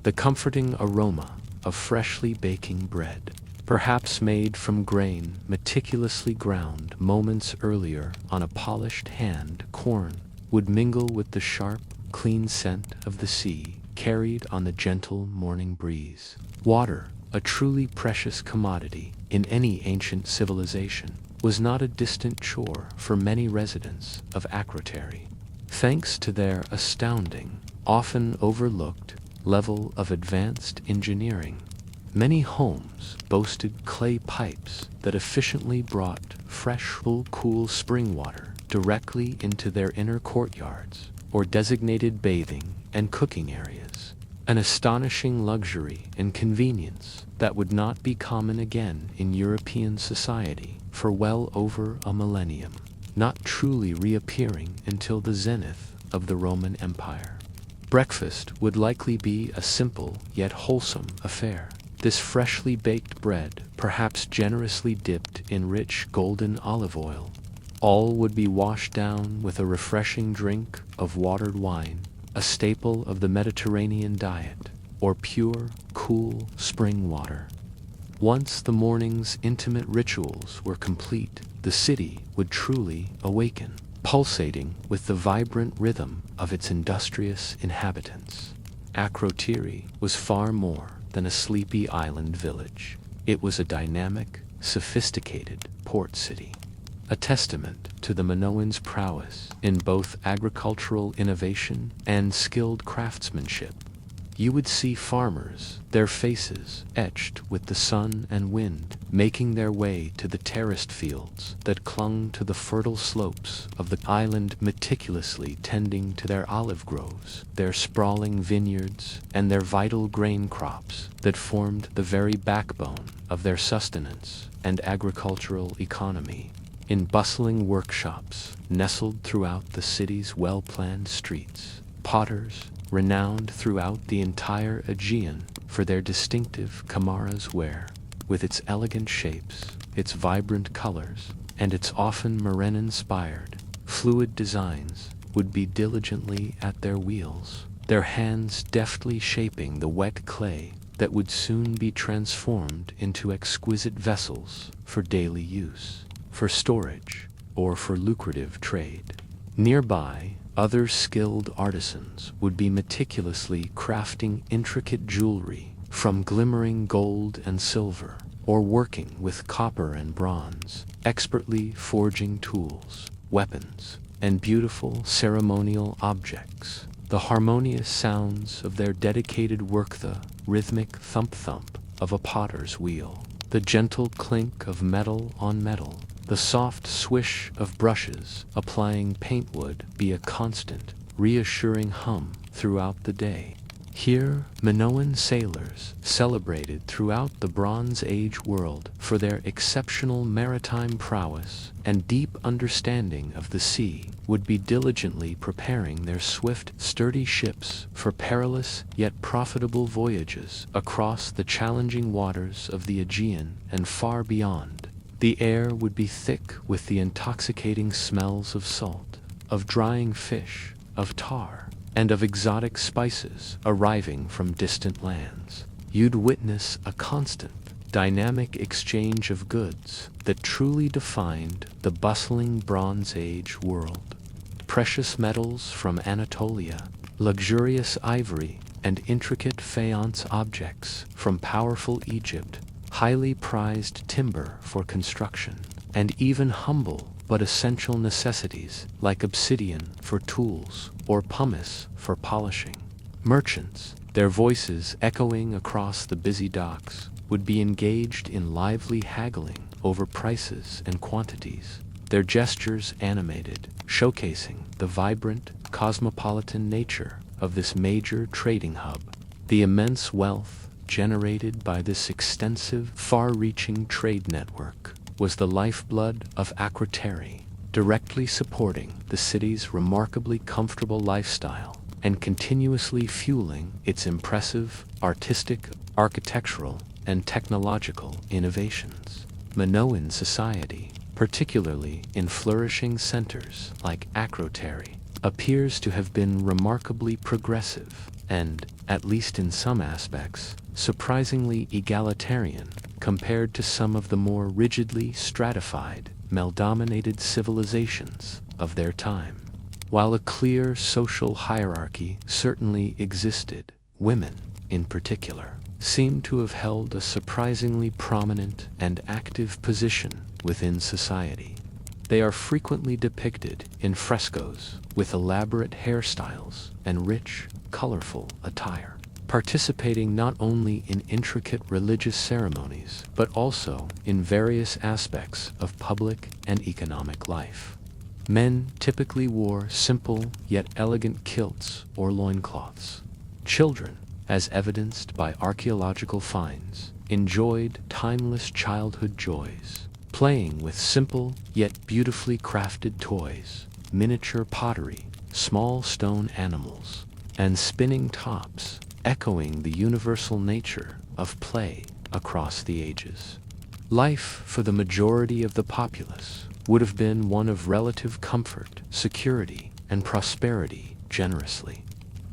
The comforting aroma of freshly baking bread, perhaps made from grain meticulously ground moments earlier on a polished hand corn, would mingle with the sharp, clean scent of the sea carried on the gentle morning breeze. Water, a truly precious commodity in any ancient civilization, was not a distant chore for many residents of Akrotiri. Thanks to their astounding, often overlooked, level of advanced engineering, many homes boasted clay pipes that efficiently brought fresh, cool spring water directly into their inner courtyards or designated bathing and cooking areas. An astonishing luxury and convenience that would not be common again in European society for well over a millennium, not truly reappearing until the zenith of the Roman Empire. Breakfast would likely be a simple yet wholesome affair. This freshly baked bread, perhaps generously dipped in rich golden olive oil, all would be washed down with a refreshing drink of watered wine, a staple of the Mediterranean diet, or pure, cool spring water. Once the morning's intimate rituals were complete, the city would truly awaken, pulsating with the vibrant rhythm of its industrious inhabitants. Akrotiri was far more than a sleepy island village. It was a dynamic, sophisticated port city, a testament to the Minoans' prowess in both agricultural innovation and skilled craftsmanship. You would see farmers, their faces etched with the sun and wind, making their way to the terraced fields that clung to the fertile slopes of the island, meticulously tending to their olive groves, their sprawling vineyards, and their vital grain crops that formed the very backbone of their sustenance and agricultural economy. In bustling workshops nestled throughout the city's well-planned streets, potters, renowned throughout the entire Aegean for their distinctive Kamaras ware, with its elegant shapes, its vibrant colors, and its often Minoan-inspired, fluid designs, would be diligently at their wheels, their hands deftly shaping the wet clay that would soon be transformed into exquisite vessels for daily use, for storage, or for lucrative trade. Nearby, other skilled artisans would be meticulously crafting intricate jewelry from glimmering gold and silver, or working with copper and bronze, expertly forging tools, weapons, and beautiful ceremonial objects. The harmonious sounds of their dedicated work, the rhythmic thump-thump of a potter's wheel, the gentle clink of metal on metal, the soft swish of brushes applying paintwood be a constant, reassuring hum throughout the day. Here, Minoan sailors, celebrated throughout the Bronze Age world for their exceptional maritime prowess and deep understanding of the sea, would be diligently preparing their swift, sturdy ships for perilous yet profitable voyages across the challenging waters of the Aegean and far beyond. The air would be thick with the intoxicating smells of salt, of drying fish, of tar, and of exotic spices arriving from distant lands. You'd witness a constant, dynamic exchange of goods that truly defined the bustling Bronze Age world. Precious metals from Anatolia, luxurious ivory, and intricate faience objects from powerful Egypt, highly prized timber for construction, and even humble but essential necessities like obsidian for tools or pumice for polishing. Merchants, their voices echoing across the busy docks, would be engaged in lively haggling over prices and quantities, their gestures animated, showcasing the vibrant, cosmopolitan nature of this major trading hub. The immense wealth generated by this extensive, far-reaching trade network was the lifeblood of Akrotiri, directly supporting the city's remarkably comfortable lifestyle and continuously fueling its impressive artistic, architectural, and technological innovations. Minoan society, particularly in flourishing centers like Akrotiri, appears to have been remarkably progressive and, at least in some aspects, surprisingly egalitarian compared to some of the more rigidly stratified, male-dominated civilizations of their time. While a clear social hierarchy certainly existed, women, in particular, seem to have held a surprisingly prominent and active position within society. They are frequently depicted in frescoes with elaborate hairstyles and rich, colorful attire, participating not only in intricate religious ceremonies but also in various aspects of public and economic life. Men typically wore simple yet elegant kilts or loincloths. Children, as evidenced by archaeological finds, enjoyed timeless childhood joys, playing with simple yet beautifully crafted toys, miniature pottery, small stone animals, and spinning tops, echoing the universal nature of play across the ages. Life for the majority of the populace would have been one of relative comfort, security, and prosperity generously,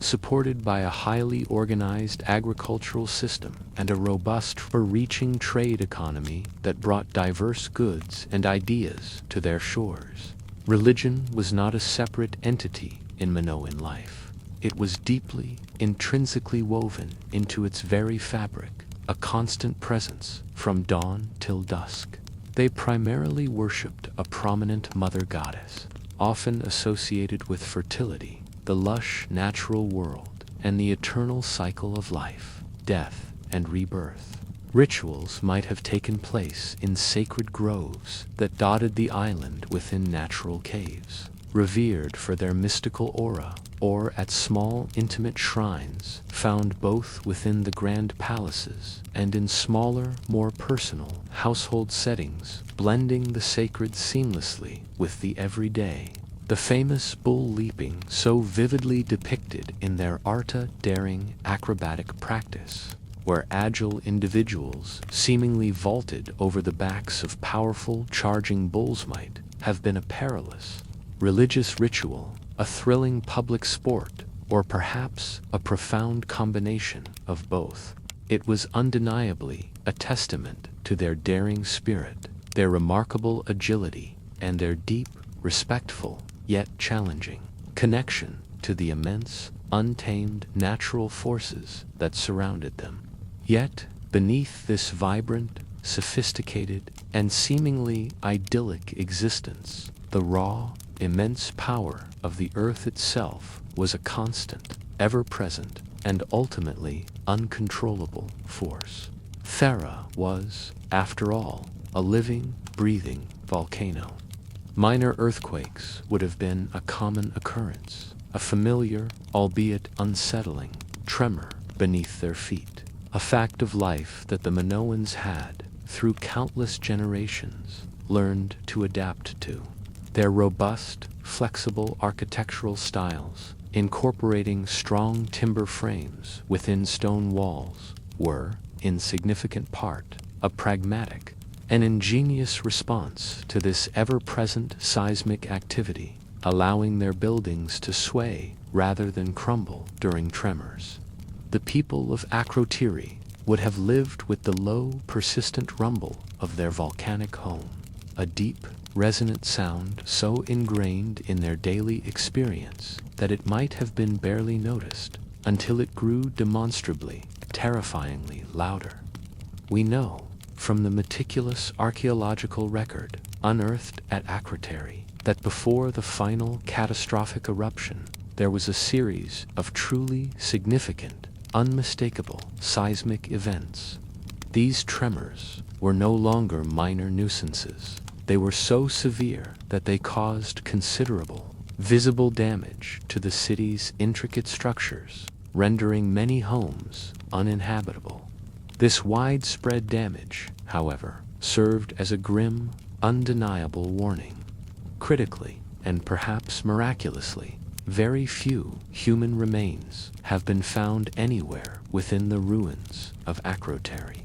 supported by a highly organized agricultural system and a robust, far-reaching trade economy that brought diverse goods and ideas to their shores. Religion was not a separate entity in Minoan life. It was deeply, intrinsically woven into its very fabric, a constant presence from dawn till dusk. They primarily worshipped a prominent mother goddess, often associated with fertility, the lush natural world, and the eternal cycle of life, death, and rebirth. Rituals might have taken place in sacred groves that dotted the island within natural caves, revered for their mystical aura, or at small intimate shrines found both within the grand palaces and in smaller, more personal household settings, blending the sacred seamlessly with the everyday. The famous bull leaping so vividly depicted in their Arta daring acrobatic practice, where agile individuals seemingly vaulted over the backs of powerful charging bulls might have been a perilous religious ritual, a thrilling public sport, or perhaps a profound combination of both. It was undeniably a testament to their daring spirit, their remarkable agility, and their deep, respectful, yet challenging connection to the immense, untamed natural forces that surrounded them. Yet, beneath this vibrant, sophisticated, and seemingly idyllic existence, the raw, immense power of the earth itself was a constant, ever-present, and ultimately uncontrollable force. Thera was, after all, a living, breathing volcano. Minor earthquakes would have been a common occurrence, a familiar, albeit unsettling, tremor beneath their feet, a fact of life that the Minoans had, through countless generations, learned to adapt to. Their robust, flexible architectural styles, incorporating strong timber frames within stone walls, were, in significant part, a pragmatic, an ingenious response to this ever-present seismic activity, allowing their buildings to sway rather than crumble during tremors. The people of Akrotiri would have lived with the low, persistent rumble of their volcanic home, a deep, resonant sound so ingrained in their daily experience that it might have been barely noticed until it grew demonstrably, terrifyingly louder. We know, from the meticulous archaeological record unearthed at Akrotiri, that before the final catastrophic eruption, there was a series of truly significant, unmistakable seismic events. These tremors were no longer minor nuisances. They were so severe that they caused considerable, visible damage to the city's intricate structures, rendering many homes uninhabitable. This widespread damage, however, served as a grim, undeniable warning. Critically, and perhaps miraculously, very few human remains have been found anywhere within the ruins of Akrotiri.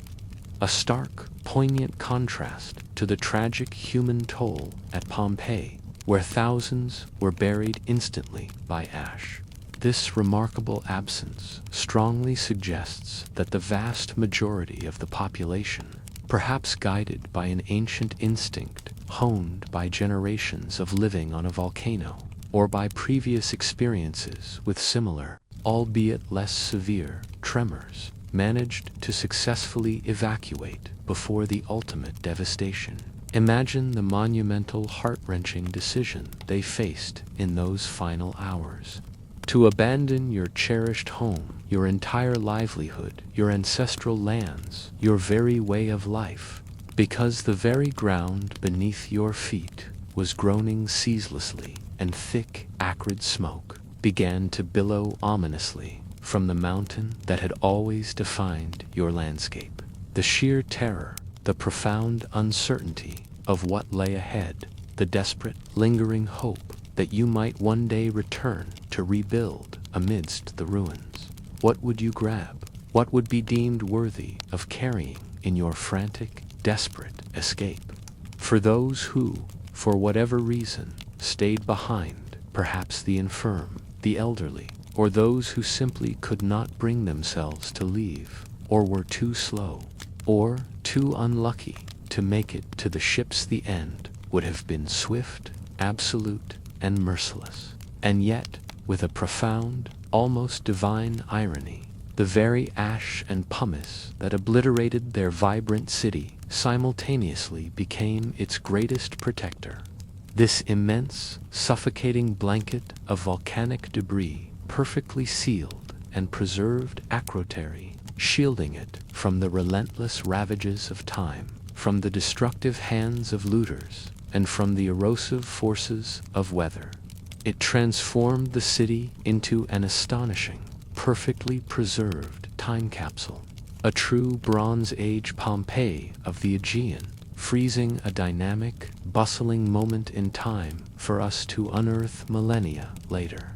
A stark, poignant contrast to the tragic human toll at Pompeii, where thousands were buried instantly by ash. This remarkable absence strongly suggests that the vast majority of the population, perhaps guided by an ancient instinct honed by generations of living on a volcano, or by previous experiences with similar, albeit less severe, tremors, managed to successfully evacuate before the ultimate devastation. Imagine the monumental, heart-wrenching decision they faced in those final hours. To abandon your cherished home, your entire livelihood, your ancestral lands, your very way of life, because the very ground beneath your feet was groaning ceaselessly, and thick, acrid smoke began to billow ominously from the mountain that had always defined your landscape. The sheer terror, the profound uncertainty of what lay ahead, the desperate, lingering hope that you might one day return to rebuild amidst the ruins. What would you grab? What would be deemed worthy of carrying in your frantic, desperate escape? For those who, for whatever reason, stayed behind, perhaps the infirm, the elderly, or those who simply could not bring themselves to leave, or were too slow, or too unlucky to make it to the ship's the end, would have been swift, absolute, and merciless. And yet, with a profound, almost divine irony, the very ash and pumice that obliterated their vibrant city simultaneously became its greatest protector. This immense, suffocating blanket of volcanic debris perfectly sealed and preserved Akrotiri, shielding it from the relentless ravages of time, from the destructive hands of looters, and from the erosive forces of weather. It transformed the city into an astonishing, perfectly preserved time capsule, a true Bronze Age Pompeii of the Aegean, freezing a dynamic, bustling moment in time for us to unearth millennia later.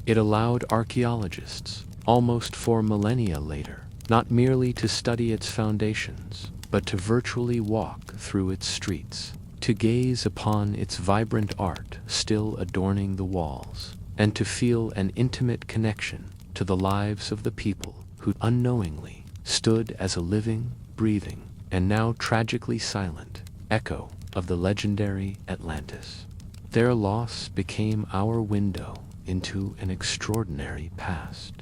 It allowed archaeologists, almost 4 millennia later, not merely to study its foundations, but to virtually walk through its streets, to gaze upon its vibrant art still adorning the walls, and to feel an intimate connection to the lives of the people who unknowingly stood as a living, breathing, and now tragically silent echo of the legendary Atlantis. Their loss became our window into an extraordinary past.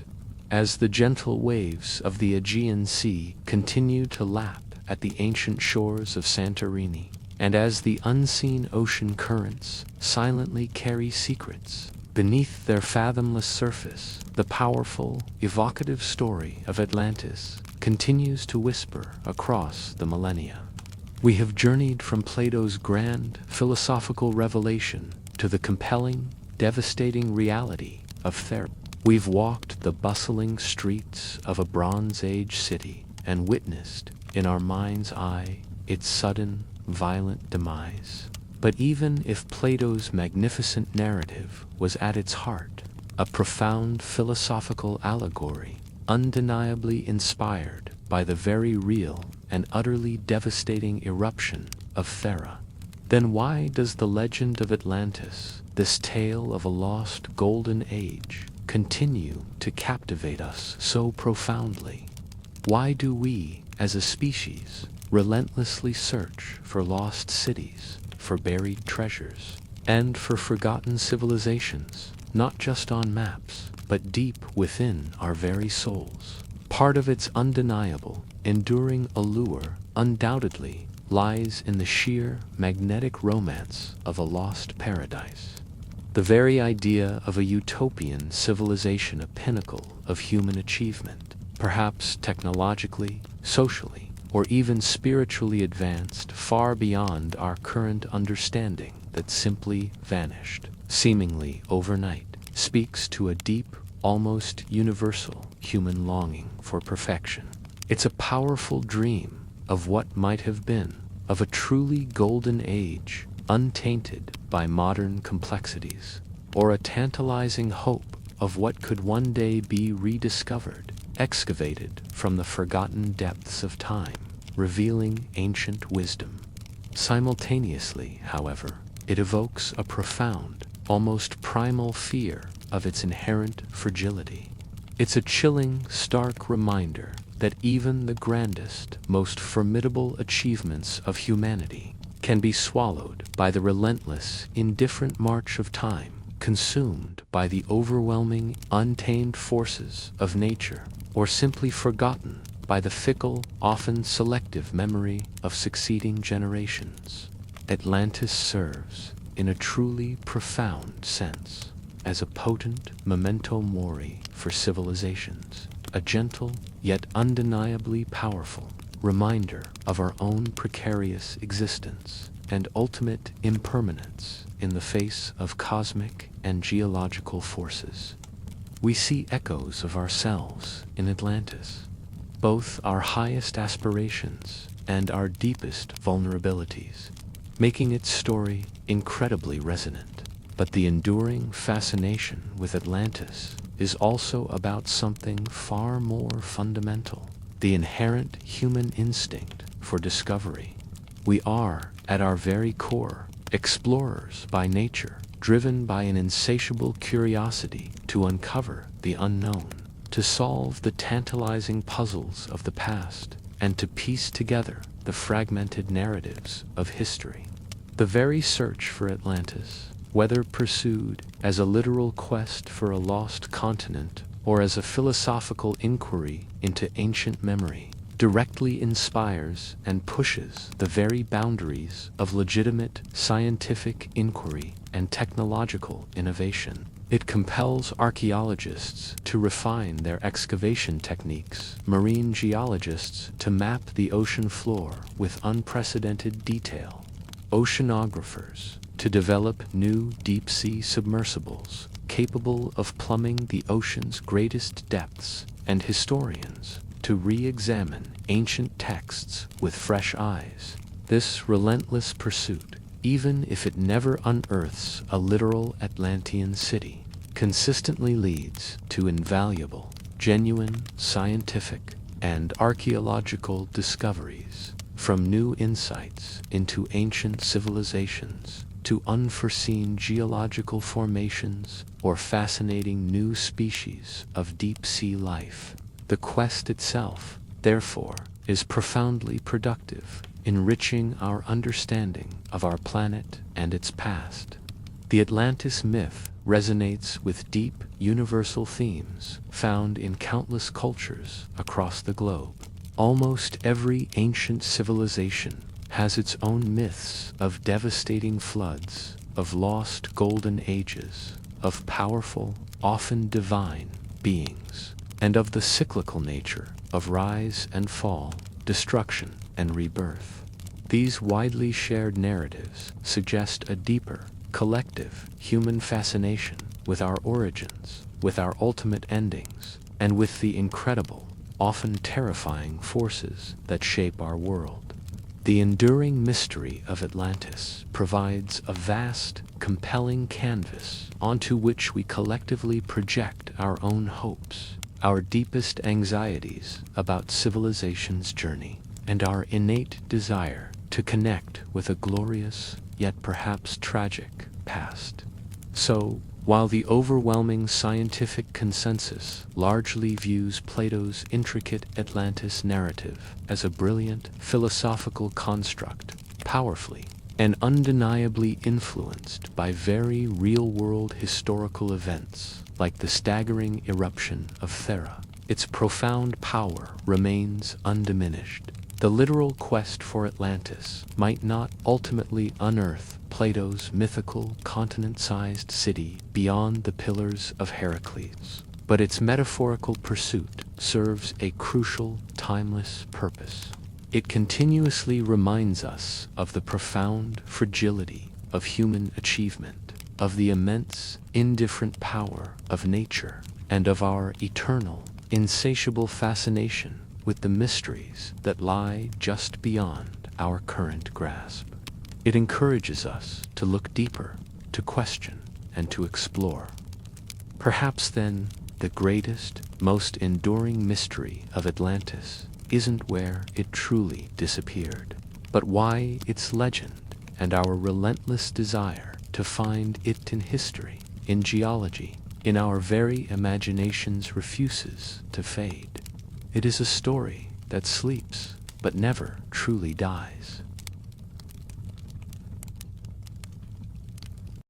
As the gentle waves of the Aegean Sea continue to lap at the ancient shores of Santorini, and as the unseen ocean currents silently carry secrets beneath their fathomless surface, the powerful, evocative story of Atlantis continues to whisper across the millennia. We have journeyed from Plato's grand philosophical revelation to the compelling, devastating reality of Thera. We've walked the bustling streets of a Bronze Age city and witnessed, in our mind's eye, its sudden, violent demise. But even if Plato's magnificent narrative was at its heart a profound philosophical allegory, undeniably inspired by the very real and utterly devastating eruption of Thera, then why does the legend of Atlantis, this tale of a lost golden age, continue to captivate us so profoundly? Why do we, as a species, relentlessly search for lost cities, for buried treasures, and for forgotten civilizations, not just on maps, but deep within our very souls? Part of its undeniable, enduring allure undoubtedly lies in the sheer magnetic romance of a lost paradise. The very idea of a utopian civilization, a pinnacle of human achievement, perhaps technologically, socially, or even spiritually advanced far beyond our current understanding, that simply vanished, seemingly overnight, speaks to a deep, almost universal human longing for perfection. It's a powerful dream of what might have been, of a truly golden age, untainted by modern complexities, or a tantalizing hope of what could one day be rediscovered, excavated from the forgotten depths of time, revealing ancient wisdom. Simultaneously, however, it evokes a profound, almost primal fear of its inherent fragility. It's a chilling, stark reminder that even the grandest, most formidable achievements of humanity can be swallowed by the relentless, indifferent march of time, consumed by the overwhelming, untamed forces of nature, or simply forgotten by the fickle, often selective memory of succeeding generations. Atlantis serves, in a truly profound sense, as a potent memento mori for civilizations, a gentle yet undeniably powerful reminder of our own precarious existence and ultimate impermanence in the face of cosmic and geological forces. We see echoes of ourselves in Atlantis, both our highest aspirations and our deepest vulnerabilities, making its story incredibly resonant. But the enduring fascination with Atlantis is also about something far more fundamental, the inherent human instinct for discovery. We are, at our very core, explorers by nature, driven by an insatiable curiosity to uncover the unknown, to solve the tantalizing puzzles of the past, and to piece together the fragmented narratives of history. The very search for Atlantis, whether pursued as a literal quest for a lost continent or as a philosophical inquiry into ancient memory, directly inspires and pushes the very boundaries of legitimate scientific inquiry and technological innovation. It compels archaeologists to refine their excavation techniques, marine geologists to map the ocean floor with unprecedented detail, oceanographers to develop new deep-sea submersibles capable of plumbing the ocean's greatest depths, and historians to re-examine ancient texts with fresh eyes. This relentless pursuit, even if it never unearths a literal Atlantean city, consistently leads to invaluable, genuine scientific and archaeological discoveries, from new insights into ancient civilizations to unforeseen geological formations or fascinating new species of deep-sea life. The quest itself, therefore, is profoundly productive, enriching our understanding of our planet and its past. The Atlantis myth resonates with deep, universal themes found in countless cultures across the globe. Almost every ancient civilization has its own myths of devastating floods, of lost golden ages, of powerful, often divine, beings, and of the cyclical nature of rise and fall, destruction and rebirth. These widely shared narratives suggest a deeper, collective human fascination with our origins, with our ultimate endings, and with the incredible, often terrifying forces that shape our world. The enduring mystery of Atlantis provides a vast, compelling canvas onto which we collectively project our own hopes, our deepest anxieties about civilization's journey, and our innate desire to connect with a glorious, yet perhaps tragic, past. So, while the overwhelming scientific consensus largely views Plato's intricate Atlantis narrative as a brilliant philosophical construct, powerfully and undeniably influenced by very real-world historical events like the staggering eruption of Thera, its profound power remains undiminished. The literal quest for Atlantis might not ultimately unearth Plato's mythical continent-sized city beyond the Pillars of Heracles, but its metaphorical pursuit serves a crucial, timeless purpose. It continuously reminds us of the profound fragility of human achievement, of the immense, indifferent power of nature, and of our eternal, insatiable fascination with the mysteries that lie just beyond our current grasp. It encourages us to look deeper, to question, and to explore. Perhaps then, the greatest, most enduring mystery of Atlantis isn't where it truly disappeared, but why its legend and our relentless desire to find it in history, in geology, in our very imaginations refuses to fade. It is a story that sleeps but never truly dies.